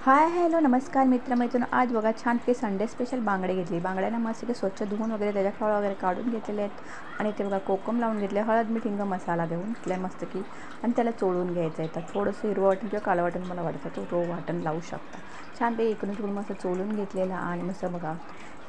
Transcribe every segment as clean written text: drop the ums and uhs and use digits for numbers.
Hi hello नमस्कार मित्रमैत्रिणी, आज बघा छानपैकी संडे स्पेशल बांगडे घेतली। बांगड्यांना मस्त स्वच्छ धुवून वगैरे त्याच्या खळ वगैरे काढून घेतलेले आहेत आणि ते बघा कोकम लावून घेतले, हळद मीठ हिंग मसाला देऊन घेतला मस्त की, आणि त्याला चोळून घ्यायचं आहे। तर थोडंसं हिरवं वाटण किंवा काळं वाटण मला वाटतं तो वाटण लावू शकता। छानपैकी इकडून तिकडून मस्त चोळून घेतलेला आणि मस्त बघा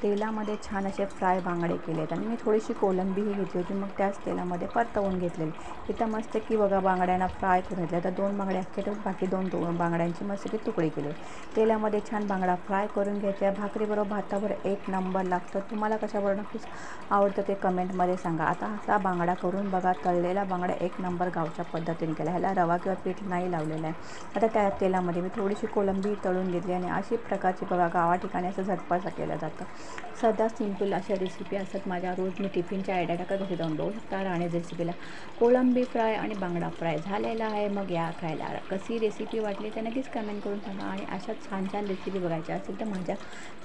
तेलामध्ये छान असे फ्राय बांगडे केले आहेत। आणि मी थोडीशी कोलंबीही घेतली होती, मग त्याच तेलामध्ये परतवून घेतलेली। इथं मस्त की बघा बांगड्यांना फ्राय करून घेतल्या। तर 2 बांगड्या अख्खे ठेवून बाकी 2 बांगड्यांची मस्त की तुकडे केले। तेलामध्ये छान बांगडा फ्राय करून घ्यायचा। भाकरीबरोबर भातावर एक नंबर लागतं। तुम्हाला कशाबरोबर नक्कीच आवडतं ते कमेंटमध्ये सांगा। आता असा बांगडा करून बघा, तळलेला बांगडा एक नंबर गावच्या पद्धतीने केला। ह्याला रवा किंवा पीठ नाही लावलेलं आहे। आता त्या तेलामध्ये मी थोडीशी कोलंबी तळून घेतली आणि अशी प्रकारची बघा गावा ठिकाणी असं झटपट केलं जातं। सध्या सिंपल अशा रेसिपी असतात माझ्या, रोज मी टिफिनच्या आयडिया टाकत असे जाऊन बघू शकता। राणेच रेसिपीला कोलंबी फ्राय आणि बांगडा फ्राय झालेला आहे। मग या खायला कशी रेसिपी वाटली तर नक्कीच कमेंट करून सांगा। आणि अशा छान छान रेसिपी बघायच्या असेल तर माझ्या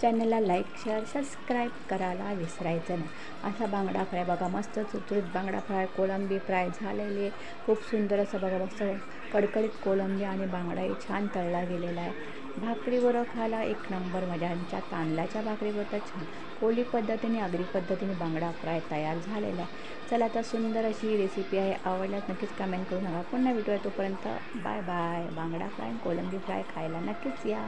चॅनलला लाईक शेअर सबस्क्राईब करायला विसरायचं नाही। असा बांगडा फ्राय बघा, मस्त चुरचुरीत बांगडा फ्राय, कोलंबी फ्राय झालेली, खूप सुंदर असं बघा, मस्त कडकडीत कोलंबी आणि बांगडाही छान तळला गेलेला आहे। भाकरीबरोबर खायला एक नंबर मजा। आमच्या तांदळाच्या भाकरीबरोबर तर छान कोली पद्धतीने आगरी पद्धतीने बांगडा फ्राय तयार झालेला आहे। चला आता सुंदर अशी रेसिपी आहे, आवडल्यास नक्कीच कमेंट करून सांगा। पुन्हा भेटूया, तोपर्यंत बाय बाय। बांगडा फ्राय कोलंबी फ्राय खायला नक्कीच या।